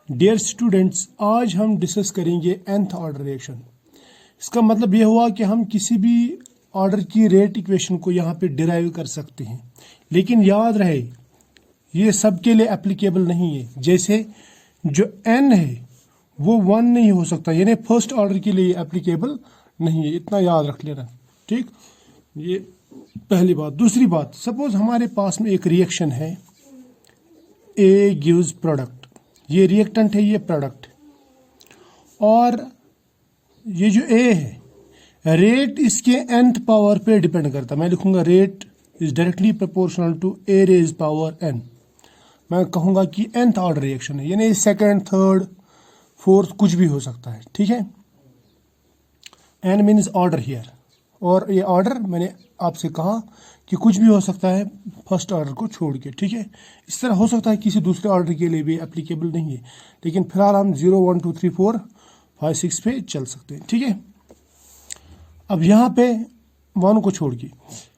Dear students, आज हम discuss करेंगे nth ऑर्डर रिएक्शन। इसका मतलब ये हुआ कि हम किसी भी ऑर्डर की रेट इक्वेशन को यहाँ पे डिराइव कर सकते हैं, लेकिन याद रहे ये सबके लिए एप्लीकेबल नहीं है। जैसे जो n है वो 1 नहीं हो सकता, यानी फर्स्ट ऑर्डर के लिए एप्लीकेबल नहीं है, इतना याद रख लेना। ठीक, ये पहली बात। दूसरी बात, सपोज हमारे पास में एक रिएक्शन है, A गिव्स प्रोडक्ट, ये रिएक्टेंट है, ये प्रोडक्ट, और ये जो A है रेट इसके nth पावर पे डिपेंड करता है। मैं लिखूंगा rate is directly proportional to A raise power n। मैं कहूंगा कि nth ऑर्डर रिएक्शन है, यानी सेकंड, थर्ड, फोर्थ कुछ भी हो सकता है। ठीक है, n मीन्स ऑर्डर हियर, और ये ऑर्डर मैंने आपसे कहा कि कुछ भी हो सकता है फर्स्ट ऑर्डर को छोड़ के। ठीक है, इस तरह हो सकता है किसी दूसरे ऑर्डर के लिए भी एप्लीकेबल नहीं है, लेकिन फिलहाल हम 0, 1, 2, 3, 4, 5, 6 पे चल सकते हैं। ठीक है, अब यहाँ पे 1 को छोड़ के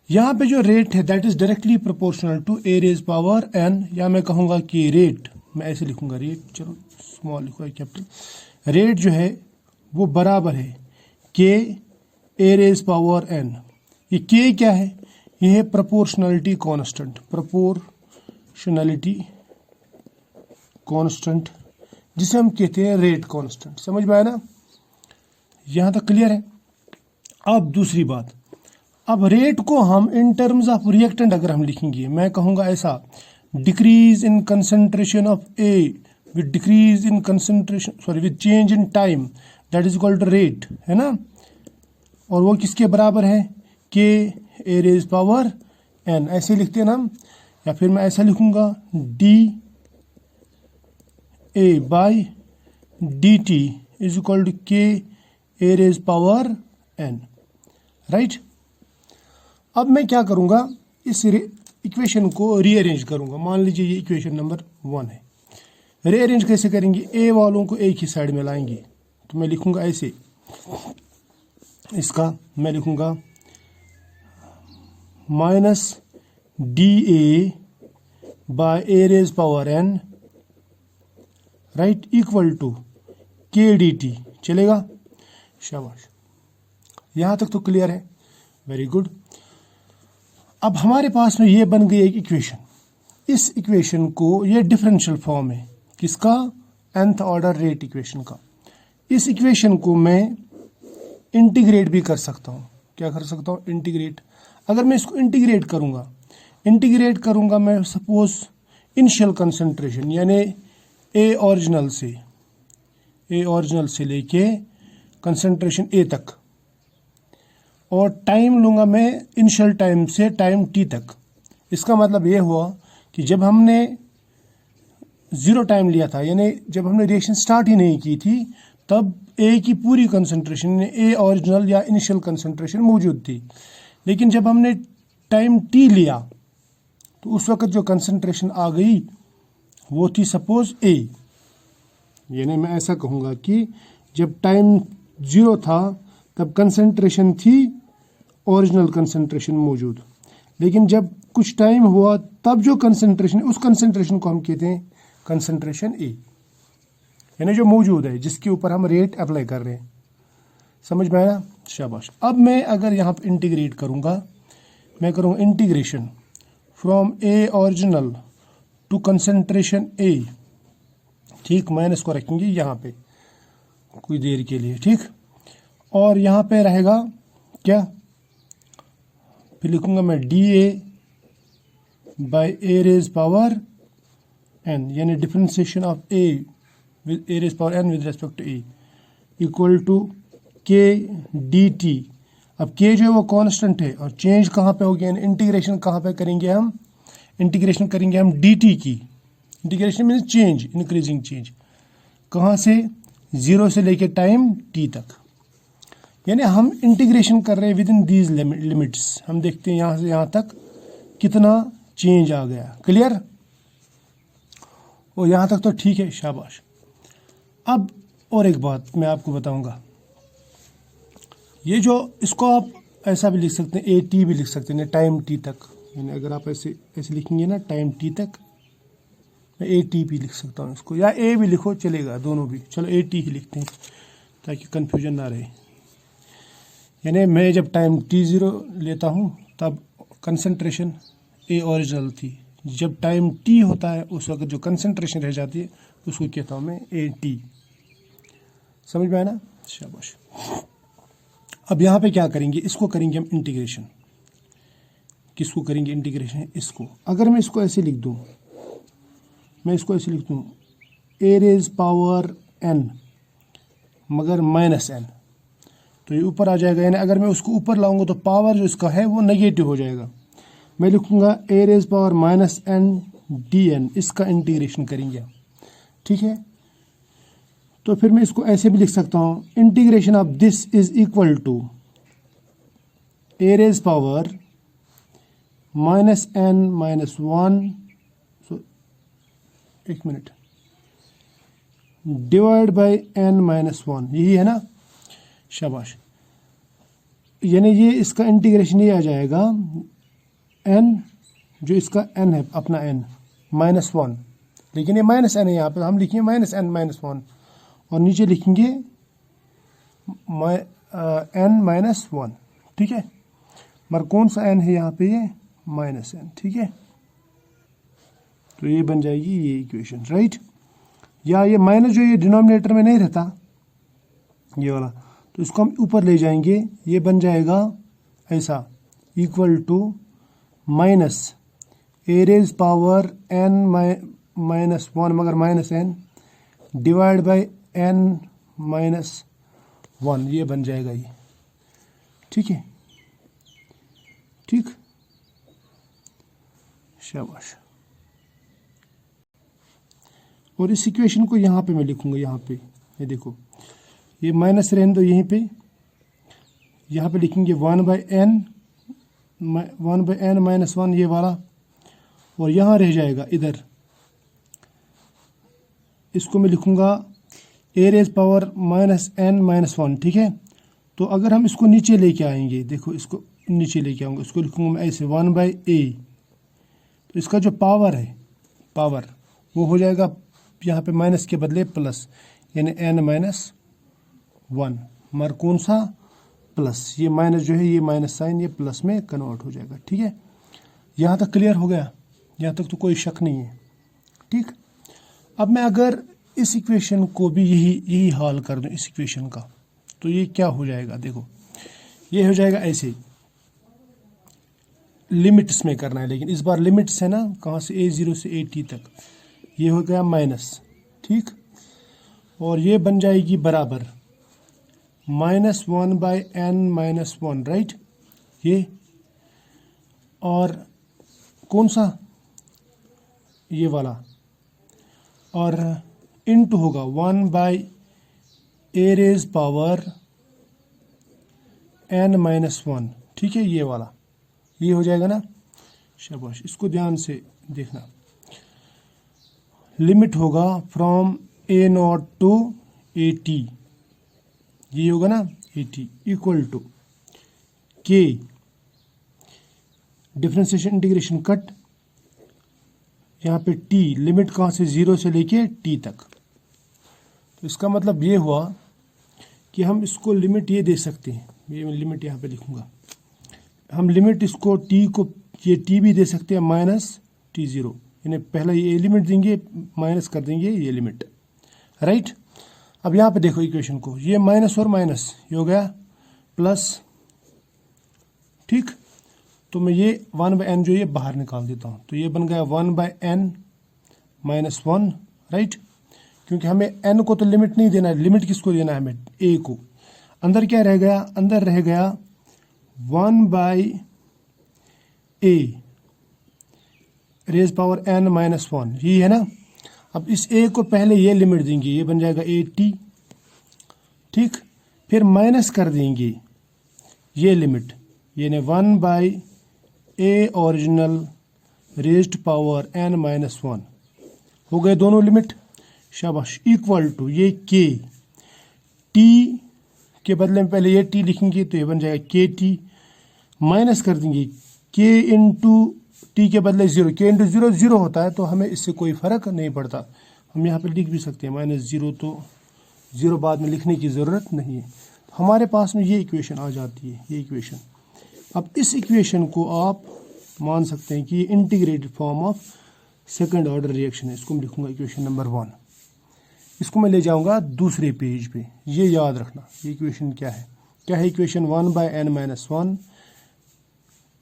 यहाँ पे जो रेट है that is directly proportional to A raise power n, या मैं कहूँगा कि रेट, मैं ऐसे लिखूंगा रेट, चलो स्मॉल लिखो या कैपिटल। रेट जो है वो बराबर है K A raise power n। ये K क्या है? ये है प्रोपोर्शनलिटी कांस्टेंट, प्रोपोर्शनलिटी कांस्टेंट जिसे हम कहते हैं रेट कांस्टेंट। समझ में आया ना? यहां तक क्लियर है? अब दूसरी बात, अब रेट को हम इन टर्म्स ऑफ रिएक्टेंट अगर हम लिखेंगे, मैं कहूंगा ऐसा, decrease in concentration of A with decrease in concentration, sorry with change in time, that is equal to rate, है ना? और वो किसके बराबर है? K A raise power n, ऐसे लिखते हैं ना हम। या फिर मैं ऐसा लिखूंगा D A by D T is equal to K A raise power n, right? अब मैं क्या करूंगा, इस इक्वेशन को रीअरेंज करूंगा। मान लीजिए ये इक्वेशन नंबर 1 है। रीअरेंज कैसे करेंगे? A वालों को एक ही साइड में लाएंगे, तो मैं लिखूंगा ऐसे, इसका मैं लिखूंगा minus DA by A raise power n, right, equal to K dt। चलेगा? शाबाश, यहां तक तो क्लियर है। Very good. अब हमारे पास में ये बन गई एक इक्वेशन। इस इक्वेशन को, ये डिफरेंशियल फॉर्म है किसका? nth ऑर्डर रेट इक्वेशन का। इस इक्वेशन को मैं इंटीग्रेट भी कर सकता हूँ। क्या कर सकता हूँ? इंटीग्रेट। अगर मैं इसको इंटीग्रेट करूँगा मैं सपोज इनिशियल कंसंट्रेशन, यानी A ओरिजिनल से लेके कंसंट्रेशन A तक, और टाइम लूँगा मैं इनिशियल टाइम से टाइम T तक। इसका मतलब ये हुआ कि जब हमने 0 टाइम लिया था, यानी जब हमने रिएक्शन स्टार्ट ही नहीं की थी, तब A की पूरी कंसंट्रेशन, A ओरिजिनल या इनिशियल कंसंट्रेशन मौजूद थी। लेकिन जब हमने टाइम T लिया तो उस वक्त जो कंसंट्रेशन आ गई वो थी सपोज A। यानी मैं ऐसा कहूँगा कि जब टाइम 0 था तब कंसंट्रेशन थी ओरिजिनल कंसंट्रेशन मौजूद, लेकिन जब कुछ टाइम हुआ तब जो कंसंट्रेशन, उस कंसंट्रेशन को हम कहते हैं कंसंट्रेशन A, यानी जो मौजूद है, जिसके ऊपर हम रेट अप्लाई कर रहे हैं। समझ में आया? शाबाश। अब मैं अगर यहाँ पर इंटीग्रेट करूँगा, मैं करूँगा integration from A original to concentration A। ठीक, माइनस को रखेंगे यहाँ पे कुछ देर के लिए। ठीक, और यहाँ पे रहेगा क्या? फिर लिखूंगा मैं DA by A raise power n, यानी differentiation of A with A raise power n with respect to A, equal to K dt। अब K जो है वो कांस्टेंट है, और चेंज कहाँ पे हो गया? इंटीग्रेशन कहाँ पे करेंगे हम? इंटीग्रेशन करेंगे हम dt की। Integration means change, increasing change. कहाँ से? 0 से लेके टाइम T तक, यानी हम इंटीग्रेशन कर रहे हैं विद इन दीज लिमिट्स। हम देखते हैं यहाँ से यहाँ तक कितना चेंज आ गया। क्लियर? और यहाँ तक तो ठीक है, शाबाश। अब और एक बात मैं आपको बताऊंगा, ये जो, इसको आप ऐसा भी लिख सकते हैं, AT भी लिख सकते हैं, टाइम T तक। यानी अगर आप ऐसे लिखेंगे ना, टाइम T तक, मैं ए टी भी लिख सकता हूँ इसको, या ए भी लिखो चलेगा, दोनों भी, चलो ए टी ही लिखते हैं ताकि कन्फ्यूजन ना रहे। यानी मैं जब टाइम t0 लेता हूँ तब कंसंट्रेशन ए ओरिजिनल थी, जब टाइम t होता है उस वक्त जो कंसंट्रेशन रह जाती है उसको कहता हूँ मैं ए टी। समझ में आया ना, शाबाश। अब यहाँ पे क्या करेंगे, इसको करेंगे हम इंटीग्रेशन। किसको करेंगे इंटीग्रेशन, इसको। अगर मैं इसको ऐसे लिख दूँ, मैं इसको ऐसे लिख दूँ ए रेज पावर n मगर माइनस n, तो ये ऊपर आ जाएगा। यानी अगर मैं उसको ऊपर लाऊंगा तो पावर जो इसका है वो नेगेटिव हो जाएगा। मैं लिखूंगा A raise power minus n dn, इसका इंटीग्रेशन करेंगे, ठीक है। तो फिर मैं इसको ऐसे भी लिख सकता हूँ, integration of this is equal to A raise power minus n minus 1, एक minute, divide by n minus 1, यही है ना, शाबाश। यानी ये इसका इंटीग्रेशन ये आ जाएगा n, जो इसका n है अपना n माइनस 1, लेकिन ये माइनस n है, यहाँ पे हम लिखेंगे माइनस n माइनस 1 और नीचे लिखेंगे n माइनस 1, ठीक है। मगर कौन सा n है यहाँ पे, ये माइनस n, ठीक है। तो ये बन जाएगी ये इक्वेशन, राइट। या ये माइनस जो ये डिनोमिनेटर में नहीं रहता ये वाला, तो इसको हम ऊपर ले जाएंगे, ये बन जाएगा ऐसा, equal to minus A raise power n minus 1 मगर minus n divide by n minus 1, ये बन जाएगा ये, ठीक है, ठीक, शाबाश। और इस इक्वेशन को यहाँ पे मैं लिखूंगा, यहाँ पे ये देखो, ये माइनस रहने दो यहीं पे, यहाँ पे लिखेंगे 1 बाई n माइनस 1 ये वाला, और यहाँ रह जाएगा इधर, इसको मैं लिखूंगा A raise power minus n minus 1, ठीक है। तो अगर हम इसको नीचे लेके आएंगे, देखो इसको नीचे लेके आऊँगा, इसको लिखूंगा मैं ऐसे 1 बाई a, तो इसका जो पावर है, पावर वो हो जाएगा यहाँ पे माइनस के बदले प्लस, यानी n माइनस 1, मगर कौन सा, प्लस। ये माइनस जो है ये माइनस साइन ये प्लस में कन्वर्ट हो जाएगा, ठीक है। यहाँ तक क्लियर हो गया, यहाँ तक तो कोई शक नहीं है, ठीक। अब मैं अगर इस इक्वेशन को भी यही हाल कर दूं इस इक्वेशन का, तो ये क्या हो जाएगा, देखो ये हो जाएगा ऐसे, लिमिट्स में करना है, लेकिन इस बार लिमिट्स है ना, कहाँ से a0 से a t तक, ये हो गया माइनस, ठीक। और ये बन जाएगी बराबर minus 1 by n minus 1, right, ये। और कौन सा, ये वाला, और इंटू होगा 1 by A raise power n minus 1, ठीक है, ये वाला, ये हो जाएगा ना, शाबाश। इसको ध्यान से देखना, लिमिट होगा फ्रॉम a0 टू at, ये होगा ना at equal to k, differentiation integration cut, यहाँ पे t लिमिट कहाँ से 0 से लेके t तक। तो इसका मतलब ये हुआ कि हम इसको लिमिट ये दे सकते हैं, ये मैं लिमिट यहाँ पे लिखूंगा, हम लिमिट इसको t को ये t भी दे सकते हैं माइनस t0, यानी पहला ये लिमिट देंगे माइनस कर देंगे ये लिमिट, राइट। अब यहाँ पे देखो इक्वेशन को, ये माइनस और माइनस ये हो गया प्लस, ठीक। तो मैं ये 1 बाई n जो ये बाहर निकाल देता हूँ, तो ये बन गया 1 बाई n माइनस 1, राइट, क्योंकि हमें n को तो लिमिट नहीं देना है, लिमिट किसको देना है, हमें a को। अंदर क्या रह गया, अंदर रह गया 1 by a raise power n minus 1, यही है ना। अब इस a को पहले ये लिमिट देंगे, ये बन जाएगा at, ठीक। फिर माइनस कर देंगे ये लिमिट, यानी 1 by a original raised power n minus 1, हो गए दोनों लिमिट, शाबाश, इक्वल टू ये k, t के बदले में पहले ये t लिखेंगे तो ये बन जाएगा kt, माइनस कर देंगे k इंटू टी के बदले 0, के इंटू 0 0 होता है, तो हमें इससे कोई फ़र्क नहीं पड़ता। हम यहाँ पे लिख भी सकते हैं -0, तो 0 बाद में लिखने की ज़रूरत नहीं है। हमारे पास में ये इक्वेशन आ जाती है, ये इक्वेशन। अब इस इक्वेशन को आप मान सकते हैं कि ये integrated form of second order reaction है। इसको मैं लिखूंगा इक्वेशन नंबर 1। इसको मैं ले जाऊंगा दूसरे पेज पे। ये याद रखना, ये इक्वेशन क्या है। क्या है equation? 1/n-1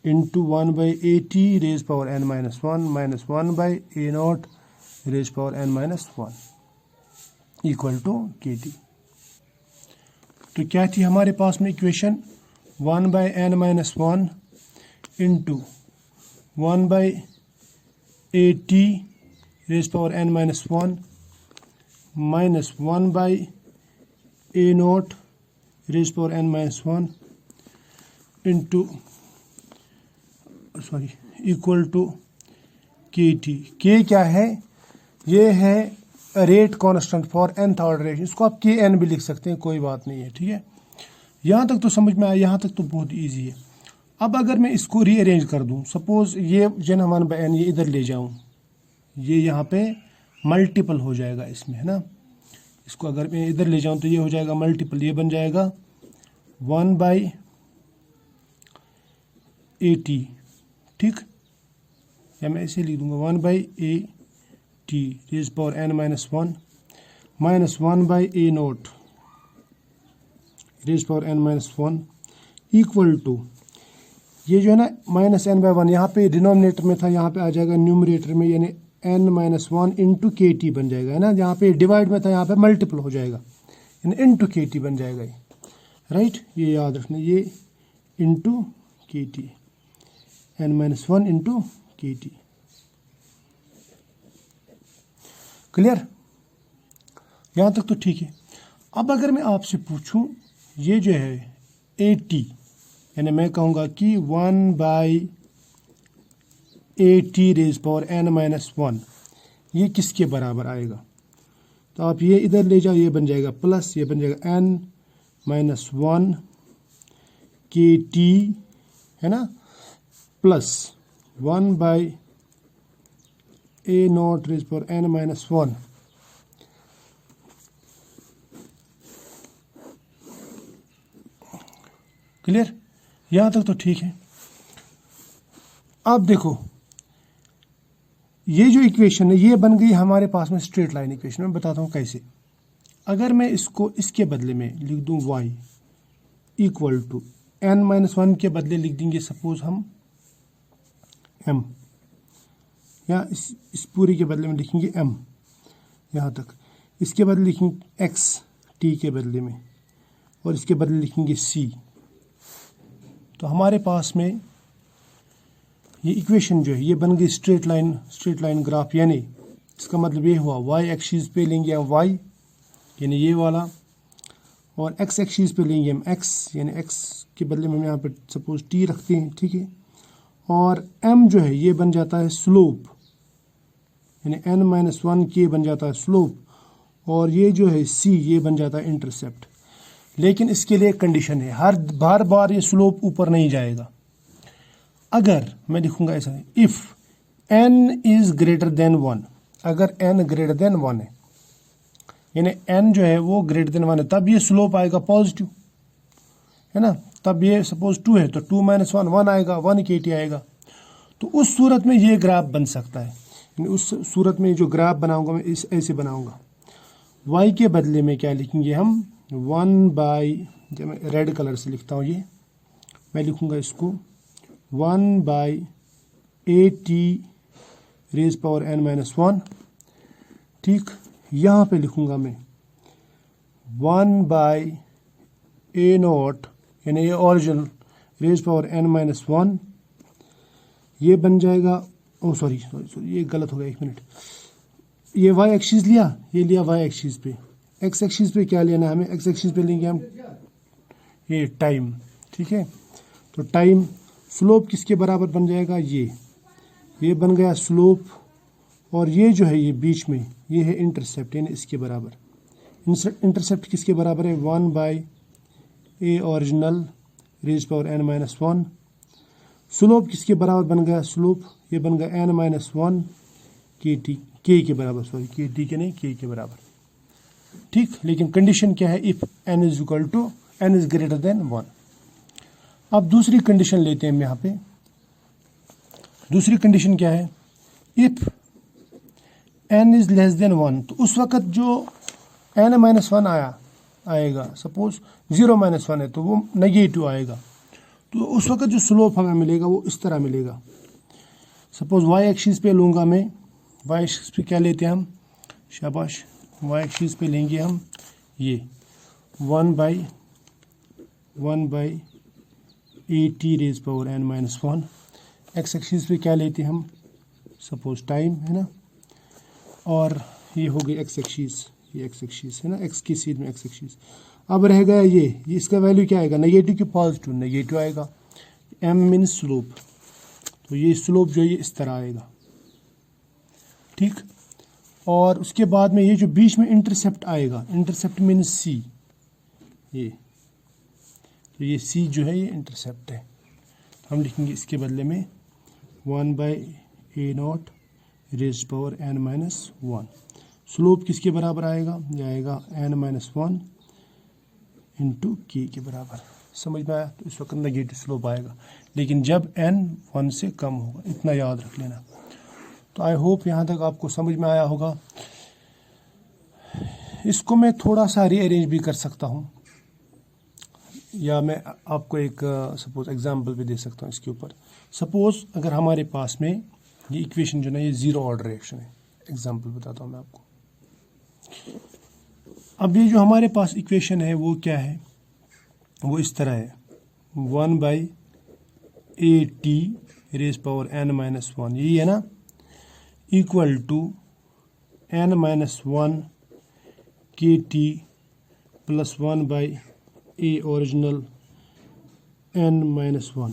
into 1/at raise power n-1 minus 1/a0 raise power n-1 equal to kt। तो क्या थी हमारे पास में equation? 1/n-1 into 1/at raise power n-1 minus 1/a0 raise power n-1 into equal to kt। k क्या है? ये है rate constant for nth order reaction. इसको आप kn भी लिख सकते हैं, कोई बात नहीं है, ठीक है। यहाँ तक तो समझ में आया, यहाँ तक तो बहुत इजी है। अब अगर मैं इसको रीअरेंज कर दूँ, सपोज ये जन 1/n ये इधर ले जाऊँ, ये यहाँ पे मल्टीपल हो जाएगा इसमें, है ना। इसको अगर मैं इधर ले जाऊँ तो ये हो जाएगा मल्टीपल, ये बन जाएगा 1/at, ठीक। या मैं इसे लिख दूंगा 1/at raise power n-1 minus 1/a0 raise power n-1 equal to, ये जो है ना -n/1 यहाँ पे डिनोमिनेटर में था, यहाँ पे आ जाएगा न्यूमरेटर में, यानी n-1 इंटू kt बन जाएगा, है ना। यहाँ पे डिवाइड में था, यहाँ पे मल्टीपल हो जाएगा, यानी इंटू kt बन जाएगा ये, राइट। ये याद रखना, ये into kt, n-1 into kt। Clear? यहाँ तक तो ठीक है। अब अगर मैं आपसे पूछूं, ये जो है 80, यानी मैं कहूँगा कि 1/at रेज पावर n-1 ये किसके बराबर आएगा? तो आप ये इधर ले जाओ, ये बन जाएगा प्लस, ये बन जाएगा n-1 kt, है ना, plus 1/a0 raise power n-1। Clear? यहाँ तक तो ठीक है। अब देखो, ये जो इक्वेशन है ये बन गई हमारे पास में स्ट्रेट लाइन इक्वेशन। मैं बताता हूँ कैसे। अगर मैं इसको इसके बदले में लिख दूँ y इक्वल टू n-1 के बदले लिख देंगे सपोज हम m, या इस पूरी के बदले में लिखेंगे m यहाँ तक। इसके बदले लिखेंगे x t के बदले में, और इसके बदले लिखेंगे c। तो हमारे पास में ये इक्वेशन जो है ये बन गई स्ट्रेट लाइन ग्राफ। यानी इसका मतलब ये हुआ y एक्सिस पे लेंगे हम y, यानी ये वाला, और x एक्सिस पे लेंगे हम x, यानी x के बदले में हम यहाँ पे सपोज t रखते हैं, ठीक है। और m जो है ये बन जाता है स्लोप, यानी n-1 k बन जाता है स्लोप, और ये जो है c ये बन जाता है इंटरसेप्ट। लेकिन इसके लिए एक कंडीशन है, हर बार ये स्लोप ऊपर नहीं जाएगा। अगर मैं लिखूंगा ऐसा, if n is greater than 1, अगर n ग्रेटर देन 1 है, यानी n जो है वो ग्रेटर देन 1 है, तब ये स्लोप आएगा पॉजिटिव, है ना। तब ये सपोज 2 है तो 2 - 1 1 आएगा, 1 kt आएगा। तो उस सूरत में ये ग्राफ बन सकता है। यानी उस सूरत में जो ग्राफ बनाऊंगा मैं ऐसे बनाऊंगा। y के बदले में क्या लिखेंगे हम? 1/, जब मैं रेड कलर से लिखता हूँ, ये मैं लिखूंगा इसको 1/at रेज पावर n-1, ठीक। यहाँ पे लिखूंगा मैं 1/a0, यानी ये ओरिजिनल रेज पावर n-1, ये बन जाएगा, ओ सॉरी ये गलत हो गया, 1 मिनट। ये y एक्सिस लिया, ये लिया y एक्सिस पे। x एक्सिस पे क्या लेना है हमें? x एक्सिस पे लेंगे हम ये टाइम, ठीक है। तो टाइम स्लोप किसके बराबर बन जाएगा? ये बन गया स्लोप, और ये जो है ये बीच में ये है इंटरसेप्ट, यानी इसके बराबर। इंटरसेप्ट किसके बराबर है? 1/a original raise power n-1। Slope किसके बराबर बन गया? स्लोप ये बन गया n माइनस 1 के टी, के के बराबर, सॉरी के टी के नहीं, के के बराबर। ठीक, लेकिन कंडीशन क्या है, if n is equal to n is greater than 1। अब दूसरी कंडीशन लेते हैं हम यहाँ पे। दूसरी कंडीशन क्या है, if n is less than 1, तो उस वक्त जो n माइनस 1 आएगा, सपोज 0 माइनस 1 है तो वो नेगेटिव आएगा, तो उस वक्त जो स्लोप हमें मिलेगा वो इस तरह मिलेगा। सपोज y एक्सिस पे लूँगा मैं, y एक्सिस पे क्या लेते हैं हम, शाबाश, y एक्सिस पे लेंगे हम ये 1/8 raise power n minus 1। x axis पे क्या लेते हैं हम, सपोज टाइम है ना, और ये हो गई x एक्सिस, ये x एक्सिस है ना, x की सीध में x एक्सिस। अब रह गया ये इसका वैल्यू क्या आएगा, नेगेटिव की पॉजिटिव, नेगेटिव आएगा। m मीन्स स्लोप, तो ये स्लोप जो है ये इस तरह आएगा। ठीक, और उसके बाद में ये जो बीच में इंटरसेप्ट आएगा, इंटरसेप्ट मीन्स c, ये तो ये c जो है ये इंटरसेप्ट है, हम लिखेंगे इसके बदले में 1/a0 raise power n minus 1। Slope किसके बराबर आएगा, ये आएगा n माइनस 1 इंटू के के बराबर। समझ में आया, तो इस वक्त नेगेटिव स्लोप आएगा, लेकिन जब n 1 से कम होगा, इतना याद रख लेना। तो आई होप यहाँ तक आपको समझ में आया होगा। इसको मैं थोड़ा सा रीअरेंज भी कर सकता हूँ, या मैं आपको एक सपोज एग्जांपल भी दे सकता हूँ इसके ऊपर। सपोज अगर हमारे पास में ये इक्वेशन जो ना ये ज़ीरो ऑर्डर रिएक्शन है, एग्जांपल बताता हूँ मैं आपको। अब ये जो हमारे पास इक्वेशन है वो क्या है, वो इस तरह है 1/8 रेज पावर n माइनस 1, यही है ना, इक्वल टू n माइनस 1 के T plus 1/a original n minus 1।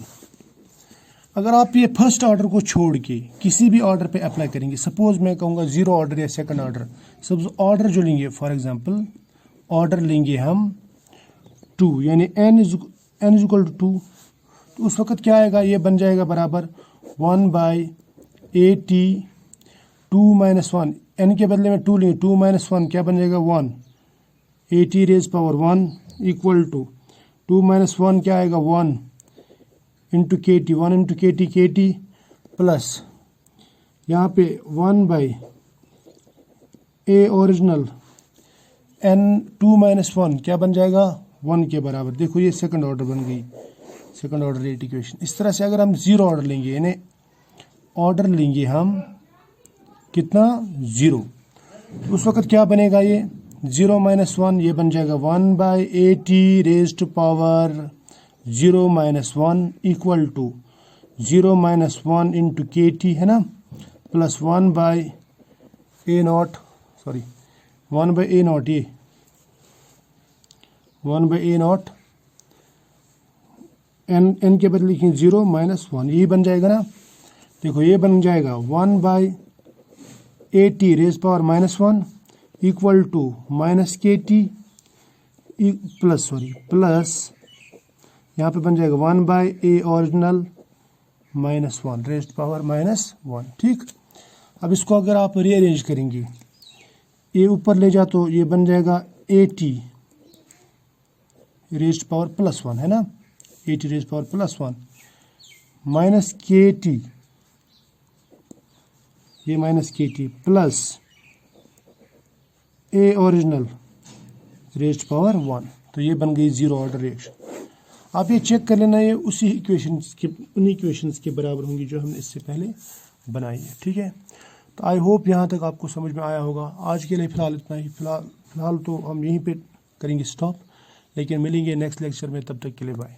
अगर आप ये फर्स्ट ऑर्डर को छोड़ के किसी भी ऑर्डर पे अप्लाई करेंगे, सपोज मैं कहूँगा जीरो ऑर्डर या सेकंड ऑर्डर, सपोज ऑर्डर जो लेंगे, फॉर एग्जांपल ऑर्डर लेंगे हम 2, यानी n इज इक्वल टू 2, तो उस वक्त क्या आएगा, ये बन जाएगा बराबर 1/8 2 माइनस 1, n के बदले में 2 लेंगे, 2 माइनस 1 क्या बन जाएगा 1, 80 raise power 1 equal to 2 minus 1 क्या आएगा 1 into K T, 1 into K T plus यहाँ पे 1/a ओरिजिनल n 2 माइनस 1 क्या बन जाएगा 1 के बराबर। देखो ये सेकंड ऑर्डर बन गई, सेकंड ऑर्डर रेट इक्वेशन। इस तरह से अगर हम जीरो ऑर्डर लेंगे, यानी ऑर्डर लेंगे हम कितना 0, तो उस वक्त क्या बनेगा, ये 0 माइनस 1 ये बन जाएगा 1/80 raised power 0 minus 1 equal to 0 minus 1 into K T है ना, प्लस 1/a0, सॉरी 1/a0, ये 1/a0 n के बदले लिखेंगे 0 माइनस 1, यही बन जाएगा ना। देखो ये बन जाएगा 1/80 raise power minus 1 equal to minus K T plus यहाँ पे बन जाएगा 1/a original minus 1 raise power minus 1। ठीक, अब इसको अगर आप रीअरेंज करेंगे, ये ऊपर ले जा तो ये बन जाएगा 80 रेज पावर प्लस 1 है ना, 80 raise power plus 1 minus K T, ये minus K T plus a original raised power 1, तो ये बन गई जीरो ऑर्डर रिएक्शन। आप ये चेक कर लेना, ये उसी इक्वेशंस के, उन इक्वेशंस के बराबर होंगी जो हमने इससे पहले बनाई है। ठीक है, तो आई होप यहाँ तक आपको समझ में आया होगा। आज के लिए फ़िलहाल इतना ही, फ़िलहाल तो हम यहीं पे करेंगे स्टॉप, लेकिन मिलेंगे नेक्स्ट लेक्चर में, तब तक के लिए बाय।